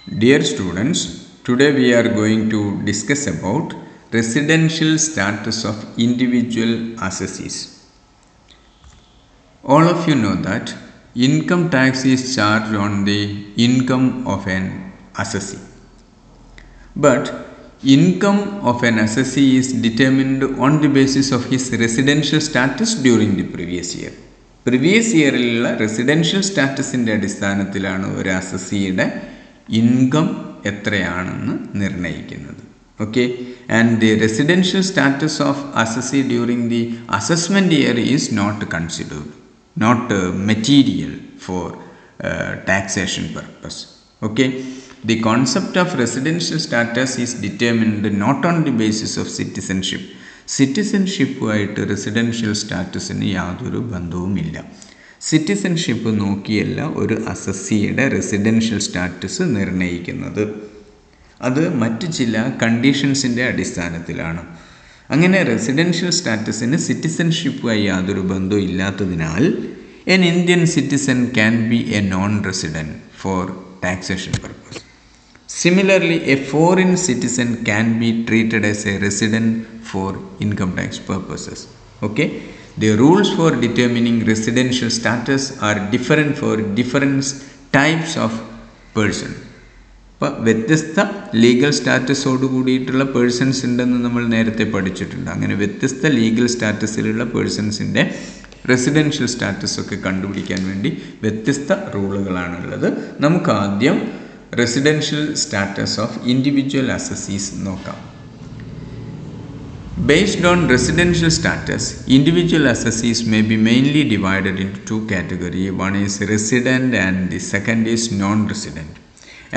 Dear students, today we are going to discuss about residential status of individual assessees. All of you know that income tax is charged on the income of an assessee. But income of an assessee is determined on the basis of his residential status during the previous year. Previous year residential status in the അടിസ്ഥാനത്തിലാണ് ഒരു അസസ്സിയുടെ income എത്രയാണെന്ന് നിർണ്ണയിക്കുന്നത്. Okay, and the residential status of assessee during the assessment year is not considered, not material for taxation purpose. Okay, the concept of residential status is determined not on the basis of citizenship. സിറ്റിസൺഷിപ്പുമായിട്ട് residential സ്റ്റാറ്റസിന് യാതൊരു ബന്ധവുമില്ല. Citizenship നോക്കിയല്ല ഒരു അസസ്സിയുടെ residential status നിർണ്ണയിക്കുന്നത്. അത് മറ്റ് ചില കണ്ടീഷൻസിൻ്റെ അടിസ്ഥാനത്തിലാണ്. അങ്ങനെ റെസിഡൻഷ്യൽ സ്റ്റാറ്റസിന് സിറ്റിസൺഷിപ്പുമായി യാതൊരു ബന്ധവും ഇല്ലാത്തതിനാൽ an Indian citizen can be a non-resident for taxation purpose. Similarly, a foreign citizen can be treated as a resident for income tax purposes. Okay, the rules for determining residential status are different for different types of person. അപ്പോൾ വ്യത്യസ്ത legal സ്റ്റാറ്റസോട് കൂടിയിട്ടുള്ള persons ഉണ്ടെന്ന് നമ്മൾ നേരത്തെ പഠിച്ചിട്ടുണ്ട്. അങ്ങനെ വ്യത്യസ്ത legal സ്റ്റാറ്റസിലുള്ള പേഴ്സൺസിൻ്റെ residential status ഒക്കെ കണ്ടുപിടിക്കാൻ വേണ്ടി വ്യത്യസ്ത റൂളുകളാണുള്ളത്. നമുക്ക് ആദ്യം residential status of individual assessees നോക്കാം. Based on residential status, individual assessees may be mainly divided into two categories. One is resident and the second is non-resident.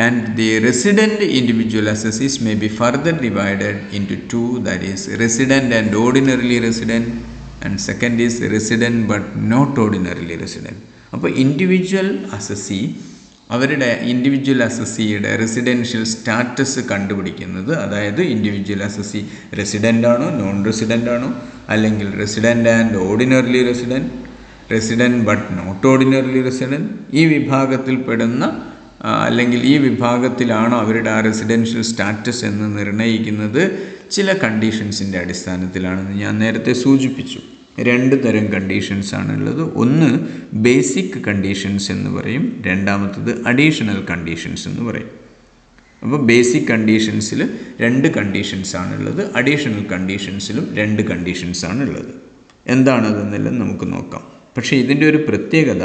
And the resident individual assessees may be further divided into two, that is resident and ordinarily resident, and second is resident but not ordinarily resident. അപ്പോൾ individual assessee അവരുടെ individual അസസ്സിയുടെ residential status കണ്ടുപിടിക്കുന്നത്, അതായത് individual assessee resident ആണോ non resident ആണോ, അല്ലെങ്കിൽ resident and ordinarily resident, resident but not ordinarily resident, ഈ വിഭാഗത്തിൽപ്പെടുന്ന അല്ലെങ്കിൽ ഈ വിഭാഗത്തിലാണോ അവരുടെ ആ റെസിഡൻഷ്യൽ സ്റ്റാറ്റസ് എന്ന് നിർണ്ണയിക്കുന്നത് ചില കണ്ടീഷൻസിൻ്റെ അടിസ്ഥാനത്തിലാണെന്ന് ഞാൻ നേരത്തെ സൂചിപ്പിച്ചു. രണ്ട് തരം കണ്ടീഷൻസ് ആണുള്ളത്. ഒന്ന് ബേസിക് കണ്ടീഷൻസ് എന്ന് പറയും, രണ്ടാമത്തത് അഡീഷണൽ കണ്ടീഷൻസ് എന്ന് പറയും. അപ്പോൾ ബേസിക് കണ്ടീഷൻസിൽ രണ്ട് കണ്ടീഷൻസ് ആണുള്ളത്, അഡീഷണൽ കണ്ടീഷൻസിലും രണ്ട് കണ്ടീഷൻസ് ആണുള്ളത്. എന്താണതെന്നെല്ലാം നമുക്ക് നോക്കാം. പക്ഷേ ഇതിൻ്റെ ഒരു പ്രത്യേകത,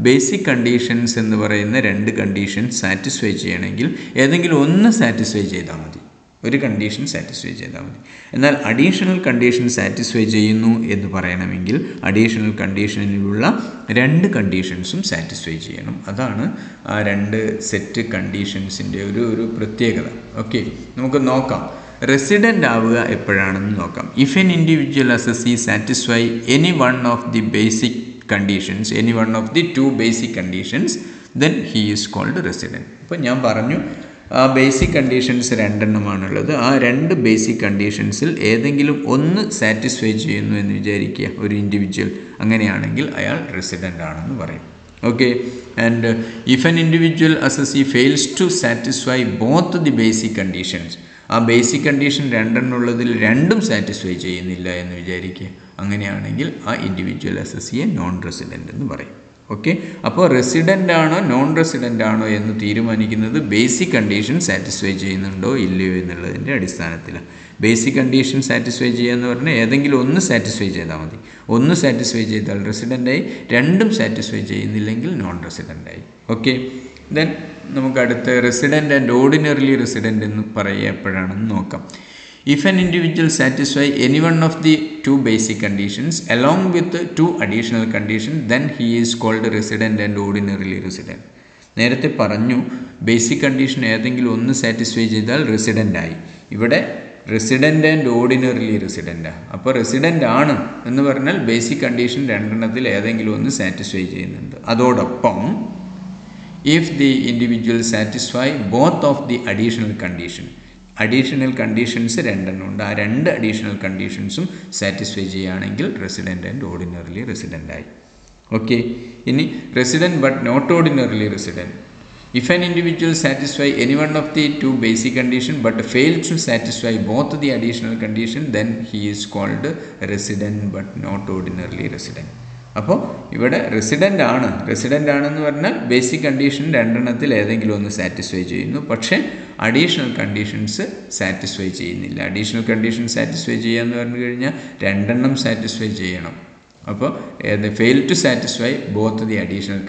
ബേസിക് കണ്ടീഷൻസ് എന്ന് പറയുന്ന രണ്ട് കണ്ടീഷൻസ് സാറ്റിസ്ഫൈ ചെയ്യണമെങ്കിൽ ഏതെങ്കിലും ഒന്ന് സാറ്റിസ്ഫൈ ചെയ്താൽ മതി, ഒരു കണ്ടീഷൻ സാറ്റിസ്ഫൈ ചെയ്താൽ മതി. എന്നാൽ അഡീഷണൽ കണ്ടീഷൻ സാറ്റിസ്ഫൈ ചെയ്യുന്നു എന്ന് പറയണമെങ്കിൽ അഡീഷണൽ കണ്ടീഷനിലുള്ള രണ്ട് കണ്ടീഷൻസും സാറ്റിസ്ഫൈ ചെയ്യണം. അതാണ് ആ രണ്ട് സെറ്റ് കണ്ടീഷൻസിൻ്റെ ഒരു പ്രത്യേകത. ഓക്കെ, നമുക്ക് നോക്കാം റെസിഡൻ്റ് ആവുക എപ്പോഴാണെന്ന് നോക്കാം. If an individual assessee satisfy any one of the basic conditions, any one of the two basic conditions, then he is called resident. അപ്പോൾ ഞാൻ പറഞ്ഞു ആ ബേസിക് കണ്ടീഷൻസ് രണ്ടെണ്ണമാണുള്ളത്. ആ രണ്ട് ബേസിക് കണ്ടീഷൻസിൽ ഏതെങ്കിലും ഒന്ന് സാറ്റിസ്ഫൈ ചെയ്യുന്നു എന്ന് വിചാരിക്കുക ഒരു ഇൻഡിവിജ്വൽ. അങ്ങനെയാണെങ്കിൽ അയാൾ റെസിഡൻ്റ് ആണെന്ന് പറയും. Okay, and if an individual assessee fails to satisfy both the basic conditions, ആ ബേസിക് കണ്ടീഷൻ രണ്ടെണ്ണുള്ളതിൽ രണ്ടും സാറ്റിസ്ഫൈ ചെയ്യുന്നില്ല എന്ന് വിചാരിക്കുക, അങ്ങനെയാണെങ്കിൽ ആ ഇൻഡിവിജ്വൽ അസസ്സിയെ നോൺ റെസിഡൻ്റ് എന്ന് പറയും. ഓക്കെ, അപ്പോൾ റെസിഡൻ്റ് ആണോ നോൺ റെസിഡൻ്റ് ആണോ എന്ന് തീരുമാനിക്കുന്നത് ബേസിക് കണ്ടീഷൻ സാറ്റിസ്ഫൈ ചെയ്യുന്നുണ്ടോ ഇല്ലയോ എന്നുള്ളതിൻ്റെ അടിസ്ഥാനത്തിലാണ്. ബേസിക് കണ്ടീഷൻ സാറ്റിസ്ഫൈ ചെയ്യുക എന്ന് പറഞ്ഞാൽ ഏതെങ്കിലും ഒന്ന് സാറ്റിസ്ഫൈ ചെയ്താൽ മതി. ഒന്ന് സാറ്റിസ്ഫൈ ചെയ്താൽ റെസിഡൻ്റായി, രണ്ടും സാറ്റിസ്ഫൈ ചെയ്യുന്നില്ലെങ്കിൽ നോൺ റെസിഡൻ്റായി. ഓക്കെ, ദെൻ നമുക്ക് അടുത്ത റെസിഡൻ്റ് ആൻഡ് ഓർഡിനറിലി റെസിഡൻ്റ് എന്ന് പറയുക എപ്പോഴാണെന്ന് നോക്കാം. If an individual satisfy any one of the two basic conditions along with the two additional conditions, then he is called resident and ordinarily resident. നേരത്തെ പറഞ്ഞു basic condition ഏതെങ്കിലും ഒന്ന് satisfy ചെയ്താൽ resident ആയി. ഇവിടെ റെസിഡൻ്റ് ആൻഡ് ഓർഡിനറിലി റെസിഡൻ്റാണ്. അപ്പോൾ resident ആണ് എന്ന് പറഞ്ഞാൽ ബേസിക് കണ്ടീഷൻ രണ്ടെണ്ണത്തിൽ ഏതെങ്കിലും ഒന്ന് സാറ്റിസ്ഫൈ ചെയ്യുന്നുണ്ട്. അതോടൊപ്പം if the individual satisfy both of the additional condition, additional conditions രണ്ടെണ്ണം ഉണ്ട്, ആ രണ്ട് അഡീഷണൽ കണ്ടീഷൻസും സാറ്റിസ്ഫൈ ചെയ്യുകയാണെങ്കിൽ റെസിഡൻ്റ് ആൻഡ് ഓർഡിനറിലി റെസിഡൻ്റായി. ഓക്കെ, ഇനി resident but not ordinarily resident, If an individual satisfy any one of the two basic conditions but fails to satisfy both the additional condition, then he is called resident but not ordinarily resident. അപ്പോൾ ഇവിടെ resident ആണെന്ന് പറഞ്ഞാൽ basic condition രണ്ടെണ്ണത്തിൽ ഏതെങ്കിലും ഒന്ന് satisfy ചെയ്യുന്നു, പക്ഷേ additional conditions satisfy ചെയ്യുന്നില്ല. Additional condition satisfy ചെയ്യുക എന്ന് പറഞ്ഞു കഴിഞ്ഞാൽ രണ്ടെണ്ണം സാറ്റിസ്ഫൈ ചെയ്യണം. അപ്പോൾ fail to satisfy both the additional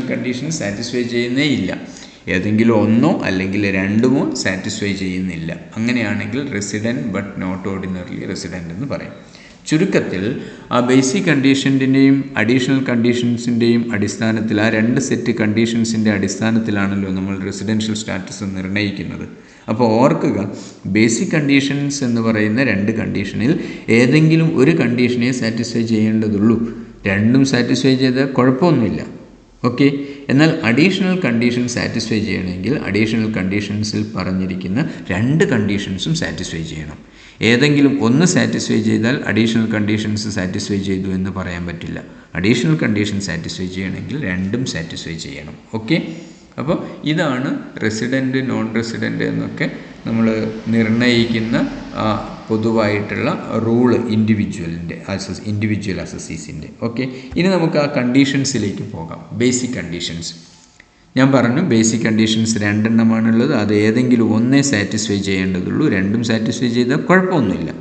condition satisfy ചെയ്യുന്നേ ഇല്ല, ഏതെങ്കിലും ഒന്നോ അല്ലെങ്കിൽ രണ്ടുമോ സാറ്റിസ്ഫൈ ചെയ്യുന്നില്ല. അങ്ങനെയാണെങ്കിൽ resident but not ordinarily resident എന്ന് പറയും. ചുരുക്കത്തിൽ ആ ബേസിക് കണ്ടീഷൻ്റെയും അഡീഷണൽ കണ്ടീഷൻസിൻ്റെയും അടിസ്ഥാനത്തിൽ, ആ രണ്ട് സെറ്റ് കണ്ടീഷൻസിൻ്റെ അടിസ്ഥാനത്തിലാണല്ലോ നമ്മൾ റെസിഡൻഷ്യൽ സ്റ്റാറ്റസ് നിർണ്ണയിക്കുന്നത്. അപ്പോൾ ഓർക്കുക, ബേസിക് കണ്ടീഷൻസ് എന്ന് പറയുന്ന രണ്ട് കണ്ടീഷനിൽ ഏതെങ്കിലും ഒരു കണ്ടീഷനെ സാറ്റിസ്ഫൈ ചെയ്യേണ്ടതുള്ളൂ. രണ്ടും സാറ്റിസ്ഫൈ ചെയ്താൽ കുഴപ്പമൊന്നുമില്ല. ഓക്കെ. എന്നാൽ അഡീഷണൽ കണ്ടീഷൻ സാറ്റിസ്ഫൈ ചെയ്യണമെങ്കിൽ അഡീഷണൽ കണ്ടീഷൻസിൽ പറഞ്ഞിരിക്കുന്ന രണ്ട് കണ്ടീഷൻസും സാറ്റിസ്ഫൈ ചെയ്യണം. ഏതെങ്കിലും ഒന്ന് സാറ്റിസ്ഫൈ ചെയ്താൽ അഡീഷണൽ കണ്ടീഷൻസ് സാറ്റിസ്ഫൈ ചെയ്തു എന്ന് പറയാൻ പറ്റില്ല. അഡീഷണൽ കണ്ടീഷൻ സാറ്റിസ്ഫൈ ചെയ്യണമെങ്കിൽ രണ്ടും സാറ്റിസ്ഫൈ ചെയ്യണം. ഓക്കെ. അപ്പോൾ ഇതാണ് റെസിഡൻറ്റ് നോൺ റെസിഡൻറ്റ് എന്നൊക്കെ നമ്മൾ നിർണ്ണയിക്കുന്ന പൊതുവായിട്ടുള്ള റൂള് ഇൻഡിവിജ്വൽ അസസീസിൻ്റെ. ഓക്കെ. ഇനി നമുക്ക് ആ കണ്ടീഷൻസിലേക്ക് പോകാം. ബേസിക് കണ്ടീഷൻസ് ഞാൻ പറഞ്ഞു, ബേസിക് കണ്ടീഷൻസ് രണ്ടെണ്ണമാണുള്ളത്. അത് ഏതെങ്കിലും ഒന്നേ സാറ്റിസ്ഫൈ ചെയ്യേണ്ടതുള്ളൂ, രണ്ടും സാറ്റിസ്ഫൈ ചെയ്താൽ കുഴപ്പമൊന്നുമില്ല.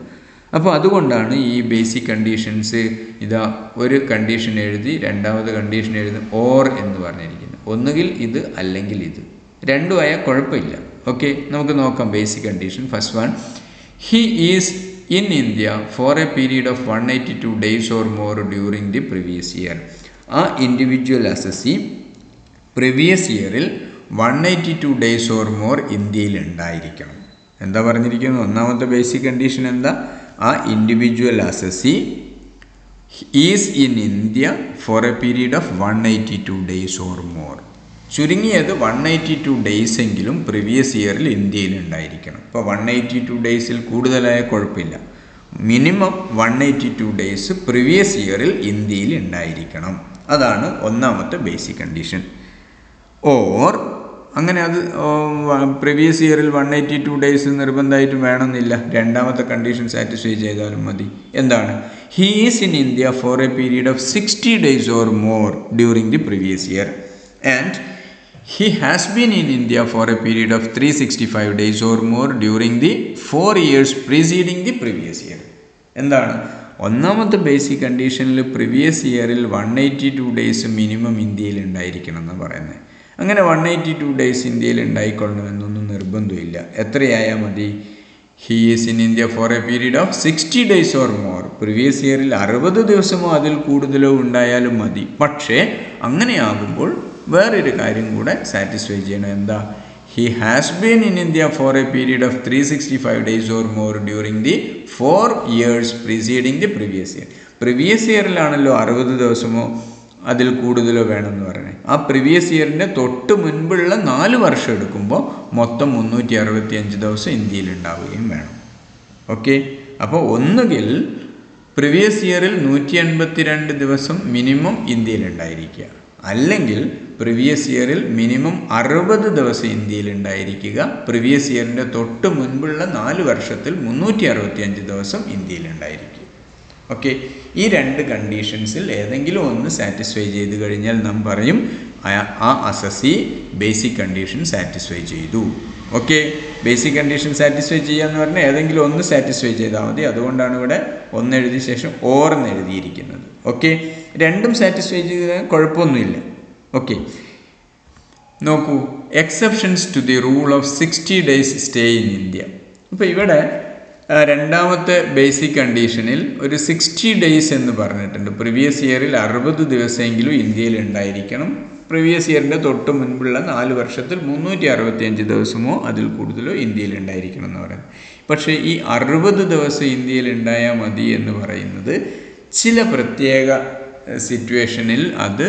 അപ്പോൾ അതുകൊണ്ടാണ് ഈ ബേസിക് കണ്ടീഷൻസ് ഇതാ ഒരു കണ്ടീഷൻ എഴുതി രണ്ടാമത് കണ്ടീഷൻ എഴുതി ഓർ എന്ന് പറഞ്ഞിരിക്കുന്നത്. ഒന്നുകിൽ ഇത് അല്ലെങ്കിൽ ഇത്, രണ്ടും ആയാൽ കുഴപ്പമില്ല. ഓക്കെ. നമുക്ക് നോക്കാം basic condition. First one, he is in India for a period of 182 days or more during the previous year. ആ ഇൻഡിവിജ്വൽ അസസി പ്രീവിയസ് ഇയറിൽ 182 days or more ഇന്ത്യയിൽ ഉണ്ടായിരിക്കണം. എന്താ പറഞ്ഞിരിക്കുന്നത്? ഒന്നാമത്തെ ബേസിക് കണ്ടീഷൻ എന്താ? ആ individual assessee is in India for a period of 182 days or more. ചുരുങ്ങിയത് 182 days എങ്കിലും പ്രീവിയസ് ഇയറിൽ ഇന്ത്യയിൽ ഉണ്ടായിരിക്കണം. ഇപ്പോൾ 182 days കൂടുതലായ കുഴപ്പമില്ല. മിനിമം 182 days പ്രീവിയസ് ഇയറിൽ ഇന്ത്യയിൽ ഉണ്ടായിരിക്കണം. അതാണ് ഒന്നാമത്തെ ബേസിക് കണ്ടീഷൻ. ഓർ അങ്ങനെ അത് പ്രീവിയസ് ഇയറിൽ 182 days നിർബന്ധമായിട്ടും വേണമെന്നില്ല, രണ്ടാമത്തെ കണ്ടീഷൻ സാറ്റിസ്ഫൈ ചെയ്താലും മതി. എന്താണ്? He is in India for a period of 60 days or more during the previous year and he has been in India for a period of 365 days or more during the 4 years preceding the previous year. എന്താണ്? ഒന്നാമത്തെ basic കണ്ടീഷനിൽ previous ഇയറിൽ 182 days minimum ഇന്ത്യയിൽ ഉണ്ടായിരിക്കണം എന്ന് പറയുന്നത്. അങ്ങനെ 182 days ഇന്ത്യയിൽ ഉണ്ടായിക്കൊള്ളണമെന്നൊന്നും നിർബന്ധമില്ല. എത്രയായാൽ മതി? He is in India for a period of 60 days or more. Previous ഇയറിൽ 60 ദിവസമോ അതിൽ കൂടുതലോ ഉണ്ടായാലും മതി. പക്ഷേ അങ്ങനെയാകുമ്പോൾ വേറൊരു കാര്യം കൂടെ സാറ്റിസ്ഫൈ ചെയ്യണം. എന്താ? He has been in India for a period of 365 days or more during the 4 years preceding the previous year. Previous ഇയറിലാണല്ലോ 60 ദിവസമോ അതിൽ കൂടുതലോ വേണമെന്ന് പറഞ്ഞത്. ആ പ്രീവിയസ് ഇയറിൻ്റെ തൊട്ട് മുൻപുള്ള 4 വർഷം എടുക്കുമ്പോൾ മൊത്തം 365 ദിവസം ഇന്ത്യയിൽ ഉണ്ടാവുകയും വേണം. ഓക്കെ. അപ്പോൾ ഒന്നുകിൽ പ്രീവിയസ് ഇയറിൽ 182 ദിവസം മിനിമം ഇന്ത്യയിൽ ഉണ്ടായിരിക്കുക, അല്ലെങ്കിൽ പ്രീവിയസ് ഇയറിൽ മിനിമം 60 ദിവസം ഇന്ത്യയിൽ ഉണ്ടായിരിക്കുക. പ്രീവിയസ് ഇയറിൻ്റെ തൊട്ട് മുൻപുള്ള 4 വർഷത്തിൽ 365 ദിവസം ഇന്ത്യയിൽ ഉണ്ടായിരിക്കുക. ഓക്കെ. ഈ രണ്ട് കണ്ടീഷൻസിൽ ഏതെങ്കിലും ഒന്ന് സാറ്റിസ്ഫൈ ചെയ്ത് കഴിഞ്ഞാൽ നാം പറയും ആ അസസി ബേസിക് കണ്ടീഷൻ സാറ്റിസ്ഫൈ ചെയ്തു. ഓക്കെ. ബേസിക് കണ്ടീഷൻ സാറ്റിസ്ഫൈ ചെയ്യാന്ന് പറഞ്ഞാൽ ഏതെങ്കിലും ഒന്ന് സാറ്റിസ്ഫൈ ചെയ്താൽ മതി. അതുകൊണ്ടാണ് ഇവിടെ ഒന്ന് എഴുതിയ ശേഷം ഓർ എന്ന് എഴുതിയിരിക്കുന്നത്. ഓക്കെ. രണ്ടും സാറ്റിസ്ഫൈ ചെയ്താൽ കുഴപ്പമൊന്നുമില്ല. ഓക്കെ. നോക്കൂ, exceptions to the rule of 60 days stay in India. അപ്പോൾ ഇവിടെ രണ്ടാമത്തെ ബേസിക് കണ്ടീഷനിൽ ഒരു 60 days എന്ന് പറഞ്ഞിട്ടുണ്ട്. പ്രീവിയസ് ഇയറിൽ 60 ദിവസമെങ്കിലും ഇന്ത്യയിൽ ഉണ്ടായിരിക്കണം. പ്രീവിയസ് ഇയറിൻ്റെ തൊട്ട് മുൻപുള്ള 4 വർഷത്തിൽ 365 ദിവസമോ അതിൽ കൂടുതലോ ഇന്ത്യയിൽ ഉണ്ടായിരിക്കണം എന്ന് പറയുന്നത്. പക്ഷേ ഈ 60 ദിവസം ഇന്ത്യയിൽ ഉണ്ടായാൽ മതി എന്ന് പറയുന്നത് ചില പ്രത്യേക സിറ്റുവേഷനിൽ അത്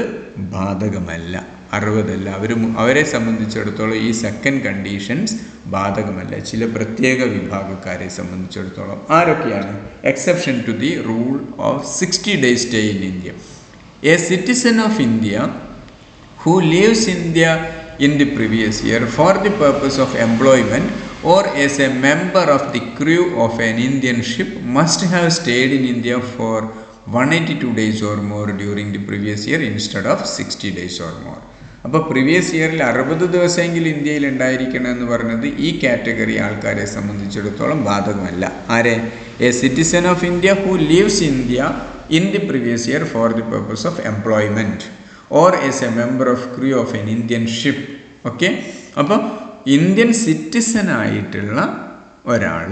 ബാധകമല്ല. 60 അല്ല. അവരെ സംബന്ധിച്ചിടത്തോളം ഈ സെക്കൻഡ് കണ്ടീഷൻസ് ബാധകമല്ല. ചില പ്രത്യേക വിഭാഗക്കാരെ സംബന്ധിച്ചിടത്തോളം. ആരൊക്കെയാണ്? Exception to the rule of 60 days stay in India. A citizen of India who lives in India in the previous year for the purpose of employment or as a member of the crew of an Indian ship must have stayed in India for 182 days or more during the previous year instead of 60 days or more. അപ്പോൾ previous ഇയറിൽ 60 ദിവസമെങ്കിലും ഇന്ത്യയിൽ ഉണ്ടായിരിക്കണം എന്ന് പറഞ്ഞത് ഈ category ആൾക്കാരെ സംബന്ധിച്ചിടത്തോളം ബാധകമല്ല. ആരെ? A citizen of India who leaves India in the previous year for the purpose of employment or as A member of crew of an Indian ship. Okay, അപ്പോൾ ഇന്ത്യൻ സിറ്റിസൺ ആയിട്ടുള്ള ഒരാൾ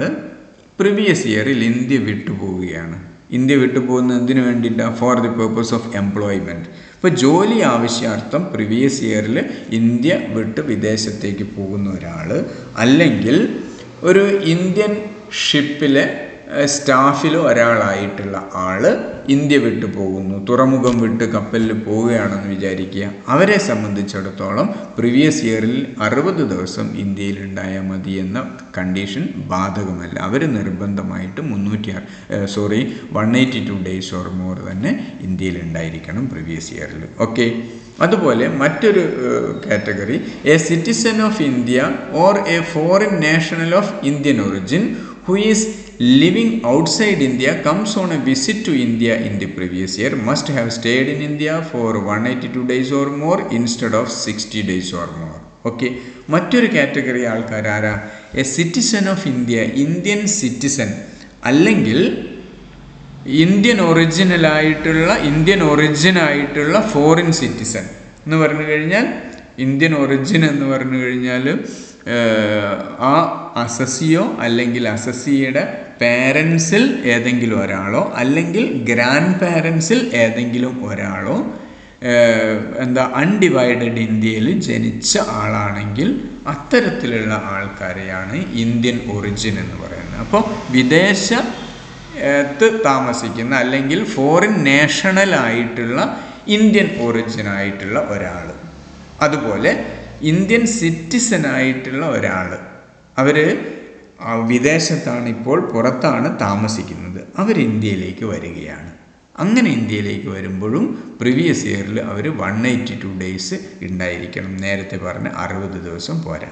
പ്രീവിയസ് ഇയറിൽ India വിട്ടുപോവുകയാണ്. India വിട്ടുപോകുന്നതിന് വേണ്ടിയിട്ടാണ് for the purpose of employment. ഇപ്പോൾ ജോലി ആവശ്യാർത്ഥം previous ഇയറിൽ India വിട്ട് വിദേശത്തേക്ക് പോകുന്ന ഒരാൾ, അല്ലെങ്കിൽ ഒരു ഇന്ത്യൻ ഷിപ്പിലെ സ്റ്റാഫിലോ ഒരാളായിട്ടുള്ള ആൾ ഇന്ത്യ വിട്ടു പോകുന്നു, തുറമുഖം വിട്ട് കപ്പലിൽ പോവുകയാണെന്ന് വിചാരിക്കുക. അവരെ സംബന്ധിച്ചിടത്തോളം പ്രീവിയസ് ഇയറിൽ 60 ദിവസം ഇന്ത്യയിൽ ഉണ്ടായാൽ മതി എന്ന കണ്ടീഷൻ ബാധകമല്ല. അവർ നിർബന്ധമായിട്ട് 182 ഡേയ്സ് ഓർ മോർ തന്നെ ഇന്ത്യയിൽ ഉണ്ടായിരിക്കണം പ്രീവിയസ് ഇയറിൽ. ഓക്കെ, അതുപോലെ മറ്റൊരു category A citizen of India or A foreign national of Indian origin who is living outside India comes on a visit to India in the previous year must have stayed in India for 182 days or more instead of 60 days or more. Okay, മറ്റൊരു category ആൾക്കാർ ആരാ? A citizen of India, Indian citizen അല്ലെങ്കിൽ Indian ഒറിജിനായിട്ടുള്ള foreign citizen എന്ന് പറഞ്ഞു കഴിഞ്ഞാൽ, Indian origin എന്ന് പറഞ്ഞു കഴിഞ്ഞാൽ ആ അസസിയോ അല്ലെങ്കിൽ അസസിയുടെ പേരൻസിൽ ഏതെങ്കിലും ഒരാളോ അല്ലെങ്കിൽ ഗ്രാൻഡ് പേരൻസിൽ ഏതെങ്കിലും ഒരാളോ അൺഡിവൈഡഡ് ഇന്ത്യയിൽ ജനിച്ച ആളാണെങ്കിൽ അത്തരത്തിലുള്ള ആൾക്കാരെയാണ് ഇന്ത്യൻ ഒറിജിൻ എന്ന് പറയുന്നത്. അപ്പോൾ വിദേശത്ത് താമസിക്കുന്ന അല്ലെങ്കിൽ ഫോറിൻ നാഷണലായിട്ടുള്ള ഇന്ത്യൻ ഒറിജിനായിട്ടുള്ള ഒരാൾ, അതുപോലെ ഇന്ത്യൻ സിറ്റിസനായിട്ടുള്ള ഒരാൾ, അവർ വിദേശത്താണ്, ഇപ്പോൾ പുറത്താണ് താമസിക്കുന്നത്, അവർ ഇന്ത്യയിലേക്ക് വരികയാണ്. അങ്ങനെ ഇന്ത്യയിലേക്ക് വരുമ്പോഴും പ്രീവിയസ് ഇയറിൽ അവർ 182 ഡേയ്സ് ഉണ്ടായിരിക്കണം. നേരത്തെ പറഞ്ഞ 60 ദിവസം പോരാ.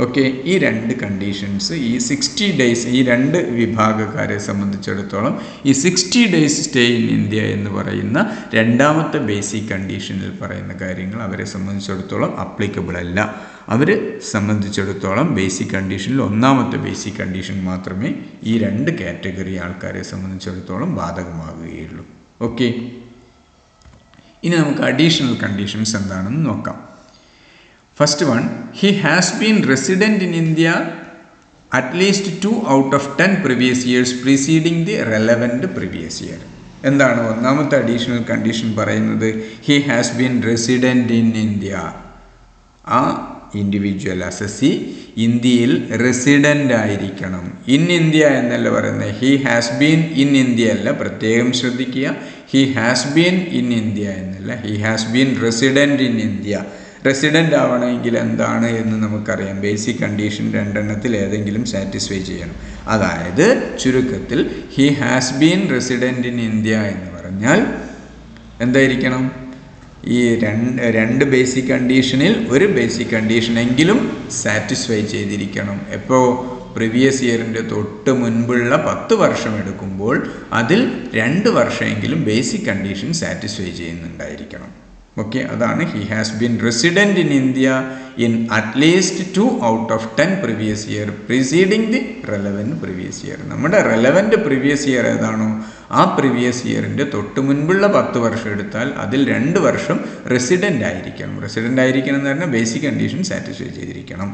ഓക്കെ, ഈ രണ്ട് കണ്ടീഷൻസ്, ഈ 60 ഡേയ്സ്, ഈ രണ്ട് വിഭാഗക്കാരെ സംബന്ധിച്ചിടത്തോളം ഈ 60 ഡേയ്സ് സ്റ്റേ ഇൻ ഇന്ത്യ എന്ന് പറയുന്ന രണ്ടാമത്തെ ബേസിക് കണ്ടീഷനിൽ പറയുന്ന കാര്യങ്ങൾ അവരെ സംബന്ധിച്ചിടത്തോളം അപ്ലിക്കബിൾ അല്ല. അവരെ സംബന്ധിച്ചിടത്തോളം ബേസിക് കണ്ടീഷനിൽ ഒന്നാമത്തെ ബേസിക് കണ്ടീഷൻ മാത്രമേ ഈ രണ്ട് കാറ്റഗറി ആൾക്കാരെ സംബന്ധിച്ചിടത്തോളം ബാധകമാകുകയുള്ളൂ. ഓക്കെ, ഇനി നമുക്ക് അഡീഷണൽ കണ്ടീഷൻസ് എന്താണെന്ന് നോക്കാം. First one, he has been resident in India at least 2 out of 10 previous years preceding the relevant previous year. എന്താണ് ഒന്നാമത്തെ അഡീഷണൽ കണ്ടീഷൻ പറയുന്നത്? He has been resident in India. ആ ഇൻഡിവിജ്വൽ അസസി ഇന്ത്യയിൽ resident ആയിരിക്കണം. In India എന്നല്ല പറയുന്നത്, he has been in India അല്ല, പ്രത്യേകം ശ്രദ്ധിക്കുക. He has been in India എന്നല്ല, he has been resident in India. Resident ആവണമെങ്കിൽ എന്താണ് എന്ന് നമുക്കറിയാം. ബേസിക് കണ്ടീഷൻ രണ്ടെണ്ണത്തിൽ ഏതെങ്കിലും സാറ്റിസ്ഫൈ ചെയ്യണം. അതായത് ചുരുക്കത്തിൽ he has been resident in India എന്ന് പറഞ്ഞാൽ എന്തായിരിക്കണം? ഈ രണ്ട് ബേസിക് കണ്ടീഷനിൽ ഒരു ബേസിക് കണ്ടീഷനെങ്കിലും സാറ്റിസ്ഫൈ ചെയ്തിരിക്കണം. എപ്പോൾ? പ്രീവിയസ് ഇയറിൻ്റെ തൊട്ട് മുൻപുള്ള 10 വർഷം എടുക്കുമ്പോൾ അതിൽ 2 വർഷമെങ്കിലും ബേസിക് കണ്ടീഷൻ സാറ്റിസ്ഫൈ ചെയ്യുന്നുണ്ടായിരിക്കണം. ഓക്കെ, അതാണ് he has been resident in India in at least 2 out of 10 previous year preceding the relevant previous year. നമ്മുടെ റെലവൻറ്റ് പ്രീവിയസ് ഇയർ ഏതാണോ ആ പ്രീവിയസ് ഇയറിൻ്റെ തൊട്ട് മുൻപുള്ള 10 വർഷം എടുത്താൽ അതിൽ 2 വർഷം റെസിഡൻ്റ് ആയിരിക്കണം. റെസിഡൻ്റ് ആയിരിക്കണം എന്ന് പറഞ്ഞാൽ ബേസിക് കണ്ടീഷൻ സാറ്റിസ്ഫൈ ചെയ്തിരിക്കണം.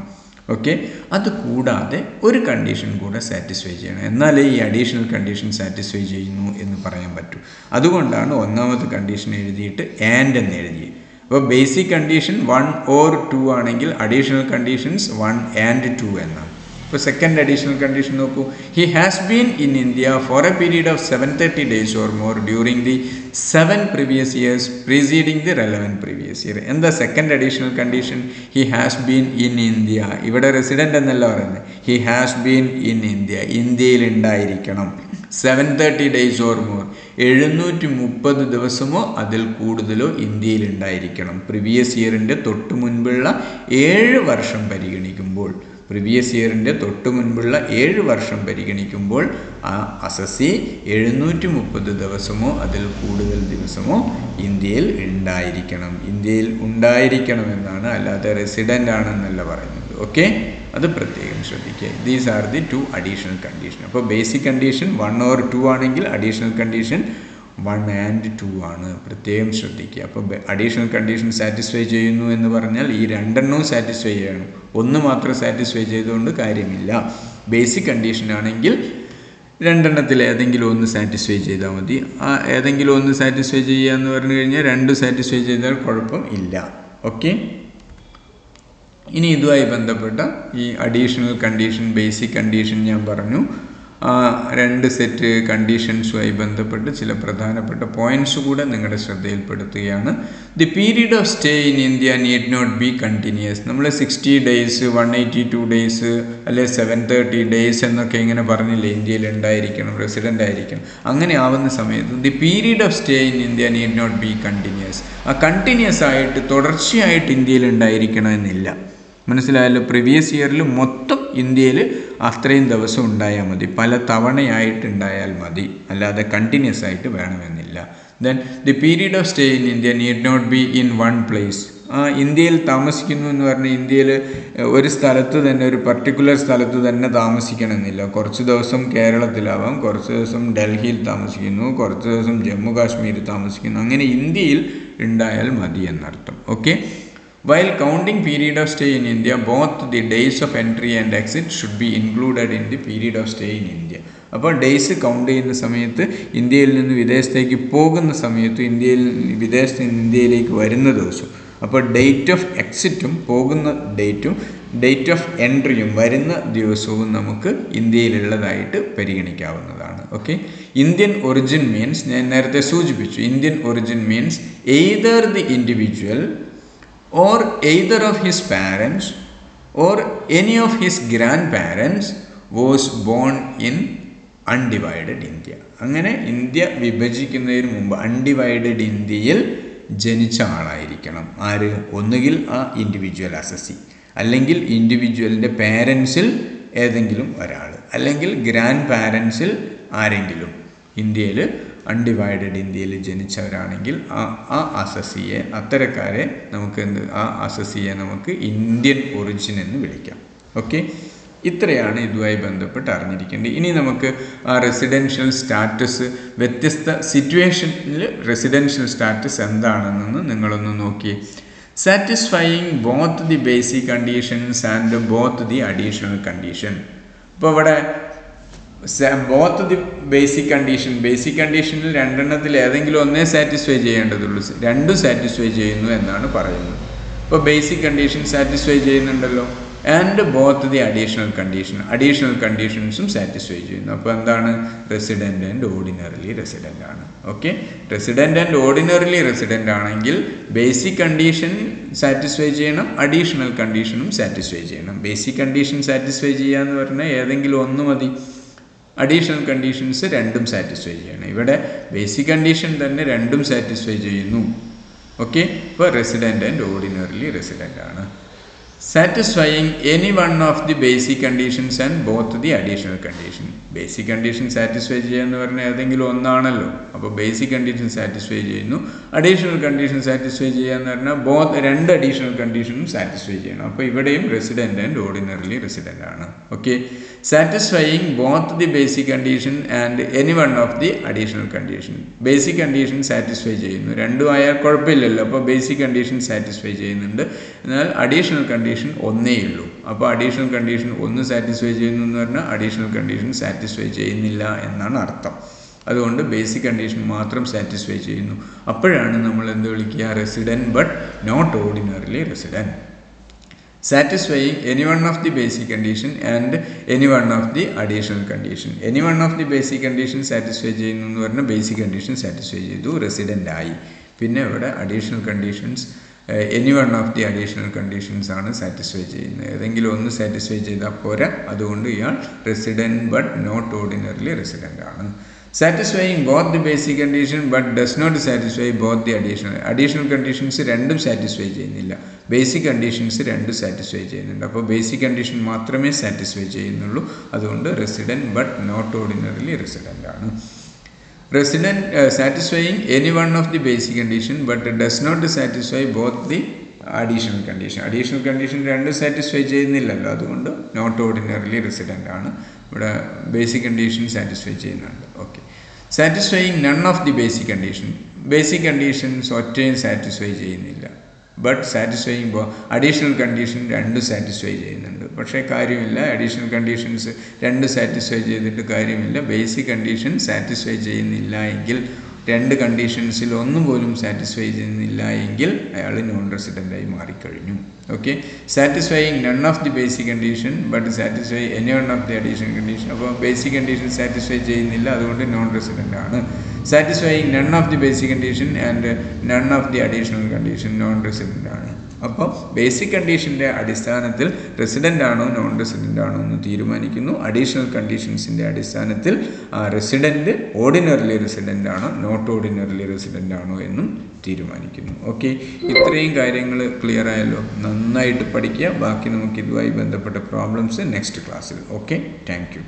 ഓക്കെ, അത് കൂടാതെ ഒരു കണ്ടീഷൻ കൂടെ സാറ്റിസ്ഫൈ ചെയ്യണം, എന്നാലേ ഈ അഡീഷണൽ കണ്ടീഷൻ സാറ്റിസ്ഫൈ ചെയ്യുന്നു എന്ന് പറയാൻ പറ്റൂ. അതുകൊണ്ടാണ് ഒന്നാമത്തെ കണ്ടീഷൻ എഴുതിയിട്ട് ആൻഡ് എന്ന് എഴുതിയത്. അപ്പോൾ ബേസിക് കണ്ടീഷൻ 1 or 2 ആണെങ്കിൽ അഡീഷണൽ കണ്ടീഷൻസ് 1 and 2 എന്നാണ്. ഇപ്പോൾ സെക്കൻഡ് അഡീഷണൽ കണ്ടീഷൻ നോക്കൂ. He has been in India for a period of 730 days or more during the 7 previous years preceding the relevant previous year. എന്താ second additional condition? He has been in India. ഇവിടെ resident എന്നല്ല പറയുന്നത്, he has been in India, ഇന്ത്യയിൽ ഉണ്ടായിരിക്കണം. 730 days or more, 730 ദിവസമോ അതിൽ കൂടുതലോ ഇന്ത്യയിൽ ഉണ്ടായിരിക്കണം. പ്രീവിയസ് ഇയറിൻ്റെ തൊട്ട് മുൻപുള്ള 7 വർഷം പരിഗണിക്കുമ്പോൾ, പ്രീവിയസ് ഇയറിൻ്റെ തൊട്ട് മുൻപുള്ള 7 വർഷം പരിഗണിക്കുമ്പോൾ ആ അസസി 730 ദിവസമോ അതിൽ കൂടുതൽ ദിവസമോ ഇന്ത്യയിൽ ഉണ്ടായിരിക്കണം. ഇന്ത്യയിൽ ഉണ്ടായിരിക്കണമെന്നാണ്, അല്ലാതെ റെസിഡൻ്റ് ആണെന്നല്ല പറയുന്നത്. ഓക്കെ, അത് പ്രത്യേകം ശ്രദ്ധിക്കുക. These are the 2 additional condition. അപ്പോൾ ബേസിക് കണ്ടീഷൻ 1 or 2 ആണെങ്കിൽ അഡീഷണൽ കണ്ടീഷൻ 1 and 2 ആണ്. പ്രത്യേകം ശ്രദ്ധിക്കുക. അപ്പോൾ അഡീഷണൽ കണ്ടീഷൻ സാറ്റിസ്ഫൈ ചെയ്യുന്നു എന്ന് പറഞ്ഞാൽ ഈ രണ്ടെണ്ണവും സാറ്റിസ്ഫൈ ചെയ്യണം. ഒന്ന് മാത്രം സാറ്റിസ്ഫൈ ചെയ്തുകൊണ്ട് കാര്യമില്ല. ബേസിക് കണ്ടീഷൻ ആണെങ്കിൽ രണ്ടെണ്ണത്തിൽ ഏതെങ്കിലും ഒന്ന് സാറ്റിസ്ഫൈ ചെയ്താൽ മതി. ആ ഏതെങ്കിലും ഒന്ന് സാറ്റിസ്ഫൈ ചെയ്യുക എന്ന് പറഞ്ഞു കഴിഞ്ഞാൽ 2 സാറ്റിസ്ഫൈ ചെയ്താൽ കുഴപ്പം ഇല്ല. ഓക്കെ, ഇനി ഇതുമായി ബന്ധപ്പെട്ട ഈ അഡീഷണൽ കണ്ടീഷൻ, ബേസിക് കണ്ടീഷൻ ഞാൻ പറഞ്ഞു. 2 സെറ്റ് കണ്ടീഷൻസുമായി ബന്ധപ്പെട്ട് ചില പ്രധാനപ്പെട്ട പോയിൻറ്റ്സ് കൂടെ നിങ്ങളുടെ ശ്രദ്ധയിൽപ്പെടുത്തുകയാണ്. The period of stay in India need not be continuous. നമ്മൾ 60 days, 182 days അല്ലെ 730 days എന്നൊക്കെ ഇങ്ങനെ പറഞ്ഞില്ലേ, ഇന്ത്യയിൽ ഉണ്ടായിരിക്കണം, റെസിഡൻ്റ് ആയിരിക്കണം. അങ്ങനെ ആവുന്ന സമയത്ത് the period of stay in India need not be continuous. ആ കണ്ടിന്യൂസ് ആയിട്ട് തുടർച്ചയായിട്ട് ഇന്ത്യയിൽ ഉണ്ടായിരിക്കണമെന്നില്ല. മനസ്സിലായല്ലോ? പ്രീവിയസ് ഇയറിൽ മൊത്തം ഇന്ത്യയിൽ അത്രയും ദിവസം ഉണ്ടായാൽ മതി, പല തവണയായിട്ട് ഉണ്ടായാൽ മതി, അല്ലാതെ കണ്ടിന്യൂസ് ആയിട്ട് വേണമെന്നില്ല. Then the period of stay in India need not be in one place. ഇന്ത്യയിൽ താമസിക്കുന്നു എന്ന് പറഞ്ഞാൽ ഇന്ത്യയിൽ ഒരു സ്ഥലത്ത് തന്നെ, ഒരു പർട്ടിക്കുലർ സ്ഥലത്ത് തന്നെ താമസിക്കണമെന്നില്ല. കുറച്ച് ദിവസം കേരളത്തിലാവാം, കുറച്ച് ദിവസം ഡൽഹിയിൽ താമസിക്കുന്നു, കുറച്ച് ദിവസം ജമ്മു കാശ്മീർ താമസിക്കുന്നു, അങ്ങനെ ഇന്ത്യയിൽ ഉണ്ടായാൽ മതി എന്നർത്ഥം. Okay, while counting period of stay in India, both the days of entry and exit should be included in the period of stay in India. അപ്പോൾ ഡേയ്സ് കൗണ്ട് ചെയ്യുന്ന സമയത്ത് ഇന്ത്യയിൽ നിന്ന് വിദേശത്തേക്ക് പോകുന്ന സമയത്തും വിദേശത്ത് നിന്ന് ഇന്ത്യയിലേക്ക് വരുന്ന ദിവസവും, അപ്പോൾ ഡേറ്റ് ഓഫ് എക്സിറ്റും പോകുന്ന ഡേറ്റും ഡേറ്റ് ഓഫ് എൻട്രിയും വരുന്ന ദിവസവും നമുക്ക് ഇന്ത്യയിലുള്ളതായിട്ട് പരിഗണിക്കാവുന്നതാണ്. ഓക്കെ, ഇന്ത്യൻ ഒറിജിൻ മീൻസ്, ഞാൻ നേരത്തെ സൂചിപ്പിച്ചു, Indian origin means either the individual or either of his parents or any of his grandparents was born in undivided India. അങ്ങനെ ഇന്ത്യ വിഭജിക്കുന്നതിന് മുമ്പ് അൺഡിവൈഡഡ് ഇന്ത്യയിൽ ജനിച്ച ആളായിരിക്കണം. ആര്? ഒന്നുകിൽ ആ ഇൻഡിവിജ്വൽ അസസി, അല്ലെങ്കിൽ ഇൻഡിവിജ്വലിൻ്റെ പേരൻസിൽ ഏതെങ്കിലും ഒരാൾ, അല്ലെങ്കിൽ ഗ്രാൻഡ് പാരൻസിൽ ആരെങ്കിലും ഇന്ത്യയിൽ അൺഡിവൈഡഡ് ഇന്ത്യയിൽ ജനിച്ചവരാണെങ്കിൽ ആ അസസിയെ, അത്തരക്കാരെ നമുക്ക് ആ അസസിയെ നമുക്ക് ഇന്ത്യൻ ഒറിജിൻ എന്ന് വിളിക്കാം. ഓക്കെ, ഇത്രയാണ് ഇതുമായി ബന്ധപ്പെട്ട് അറിഞ്ഞിരിക്കേണ്ടത്. ഇനി നമുക്ക് ആ റെസിഡൻഷ്യൽ സ്റ്റാറ്റസ്, വ്യത്യസ്ത സിറ്റുവേഷനിൽ റെസിഡൻഷ്യൽ സ്റ്റാറ്റസ് എന്താണെന്ന് നിങ്ങളൊന്ന് നോക്കിയേ. Satisfying both the basic conditions and both the additional condition. ഇപ്പോൾ ഇവിടെ ബോത്ത് ദി ബേസിക് കണ്ടീഷനിൽ രണ്ടെണ്ണത്തിൽ ഏതെങ്കിലും ഒന്നേ സാറ്റിസ്ഫൈ ചെയ്യേണ്ടതുള്ളൂ, 2 സാറ്റിസ്ഫൈ ചെയ്യുന്നു എന്നാണ് പറയുന്നത്. ഇപ്പോൾ ബേസിക് കണ്ടീഷൻ സാറ്റിസ്ഫൈ ചെയ്യുന്നുണ്ടല്ലോ. ആൻഡ് ബോത്ത് ദി അഡീഷണൽ കണ്ടീഷൻസും സാറ്റിസ്ഫൈ ചെയ്യുന്നു. അപ്പോൾ എന്താണ്? റെസിഡൻ്റ് ആൻഡ് ഓർഡിനറിലി റെസിഡൻ്റ് ആണ്. Okay, resident and ordinarily resident ആണെങ്കിൽ ബേസിക് കണ്ടീഷൻ സാറ്റിസ്ഫൈ ചെയ്യണം, അഡീഷണൽ കണ്ടീഷനും സാറ്റിസ്ഫൈ ചെയ്യണം. ബേസിക് കണ്ടീഷൻ സാറ്റിസ്ഫൈ ചെയ്യുക എന്ന് പറഞ്ഞാൽ ഏതെങ്കിലും ഒന്ന് മതി. അഡീഷണൽ കണ്ടീഷൻസ് 2ഉം സാറ്റിസ്ഫൈ ചെയ്യണം. ഇവിടെ ബേസിക് കണ്ടീഷൻ തന്നെ 2ഉം സാറ്റിസ്ഫൈ ചെയ്യുന്നു. ഓക്കെ, ഇപ്പോൾ റെസിഡൻ്റ് ആൻഡ് ഓർഡിനറിലി റെസിഡൻ്റ് ആണ്. Satisfying any one of the basic conditions and both the additional condition. Basic condition satisfy ചെയ്യുക എന്ന് പറഞ്ഞാൽ ഏതെങ്കിലും ഒന്നാണല്ലോ. അപ്പോൾ ബേസിക് കണ്ടീഷൻ സാറ്റിസ്ഫൈ ചെയ്യുന്നു. അഡീഷണൽ കണ്ടീഷൻ സാറ്റിസ്ഫൈ ചെയ്യുക എന്ന് പറഞ്ഞാൽ 2 അഡീഷണൽ കണ്ടീഷനും സാറ്റിസ്ഫൈ ചെയ്യണം. അപ്പോൾ ഇവിടെയും റെസിഡൻ്റ് ആൻഡ് ഓർഡിനറിലി റെസിഡൻ്റ് ആണ്. Okay, satisfying both the basic condition and any one of the additional condition. Basic condition satisfy ചെയ്യുന്നു, 2 ആയാൽ കുഴപ്പമില്ലല്ലോ. അപ്പോൾ ബേസിക് കണ്ടീഷൻ സാറ്റിസ്ഫൈ ചെയ്യുന്നുണ്ട്, എന്നാൽ അഡീഷണൽ കണ്ടീഷൻ ഒന്നേ ഉള്ളൂ. അപ്പോൾ അഡീഷണൽ കണ്ടീഷൻ 1 സാറ്റിസ്ഫൈ ചെയ്യുന്നു എന്ന് പറഞ്ഞാൽ അഡീഷണൽ കണ്ടീഷൻ സാറ്റിസ്ഫൈ ചെയ്യുന്നില്ല എന്നാണ് അർത്ഥം. അതുകൊണ്ട് ബേസിക് കണ്ടീഷൻ മാത്രം സാറ്റിസ്ഫൈ ചെയ്യുന്നു. അപ്പോഴാണ് നമ്മൾ എന്ത് വിളിക്കുക? Resident but not ordinarily resident. satisfying any one of the basic condition and any one of the additional condition. Any one of the basic condition satisfy ചെയ്യുന്നു എന്ന് പറഞ്ഞാൽ ബേസിക് കണ്ടീഷൻ സാറ്റിസ്ഫൈ ചെയ്തു, റെസിഡൻ്റ് ആയി. പിന്നെ ഇവിടെ additional conditions any one of the additional conditions ആണ് satisfy ചെയ്യുന്നത്. ഏതെങ്കിലും ഒന്ന് സാറ്റിസ്ഫൈ ചെയ്താൽ പോരാ, അതുകൊണ്ട് ഇയാൾ resident but not ordinarily resident ആണ്. Satisfying both the basic condition but does not satisfy both the additional conditions രണ്ടും സാറ്റിസ്ഫൈ ചെയ്യുന്നില്ല, ബേസിക് കണ്ടീഷൻസ് രണ്ടും സാറ്റിസ്ഫൈ ചെയ്യുന്നുണ്ട്. അപ്പോൾ ബേസിക് കണ്ടീഷൻ മാത്രമേ സാറ്റിസ്ഫൈ ചെയ്യുന്നുള്ളൂ, അതുകൊണ്ട് resident but not ordinarily resident ആണ്. Resident satisfying any one of the basic condition but does not satisfy both the additional condition. Additional condition രണ്ടും സാറ്റിസ്ഫൈ ചെയ്യുന്നില്ലല്ലോ, അതുകൊണ്ട് നോട്ട് ഓർഡിനറിലി റെസിഡൻ്റ് ആണ്. ഇവിടെ ബേസിക് കണ്ടീഷൻ സാറ്റിസ്ഫൈ ചെയ്യുന്നുണ്ട്. Okay. Satisfying none of the basic condition, basic conditions ഒറ്റയും satisfy ചെയ്യുന്നില്ല, but satisfying additional condition രണ്ടും satisfy ചെയ്യുന്നുണ്ട്. പക്ഷേ കാര്യമില്ല, അഡീഷണൽ കണ്ടീഷൻസ് രണ്ടും സാറ്റിസ്ഫൈ ചെയ്തിട്ട് കാര്യമില്ല. ബേസിക് കണ്ടീഷൻ സാറ്റിസ്ഫൈ ചെയ്യുന്നില്ല എങ്കിൽ, രണ്ട് കണ്ടീഷൻസിൽ ഒന്നും പോലും സാറ്റിസ്ഫൈ ചെയ്യുന്നില്ല എങ്കിൽ അയാൾ നോൺ റെസിഡൻ്റായി മാറിക്കഴിഞ്ഞു. Okay. Satisfying none of the basic condition but satisfy any one of the additional condition. അപ്പോൾ ബേസിക് കണ്ടീഷൻ സാറ്റിസ്ഫൈ ചെയ്യുന്നില്ല, അതുകൊണ്ട് നോൺ റെസിഡൻ്റ് ആണ്. Satisfying none of the basic condition and none of the additional condition, non resident ആണ്. അപ്പോൾ basic കണ്ടീഷൻ്റെ അടിസ്ഥാനത്തിൽ resident ആണോ non resident ആണോ എന്ന് തീരുമാനിക്കുന്നു. അഡീഷണൽ കണ്ടീഷൻസിൻ്റെ അടിസ്ഥാനത്തിൽ റെസിഡൻറ്റ് ഓർഡിനറിലി റെസിഡൻ്റ് ആണോ നോട്ട് ഓർഡിനറിലി റെസിഡൻ്റ് ആണോ എന്നും തീരുമാനിക്കുന്നു. ഓക്കെ. ഇത്രയും കാര്യങ്ങൾ ക്ലിയർ ആയല്ലോ. നന്നായിട്ട് പഠിക്കുക. ബാക്കി നമുക്ക് ഇതുമായി ബന്ധപ്പെട്ട പ്രോബ്ലംസ് നെക്സ്റ്റ് ക്ലാസ്സിൽ. ഓക്കെ. Thank you.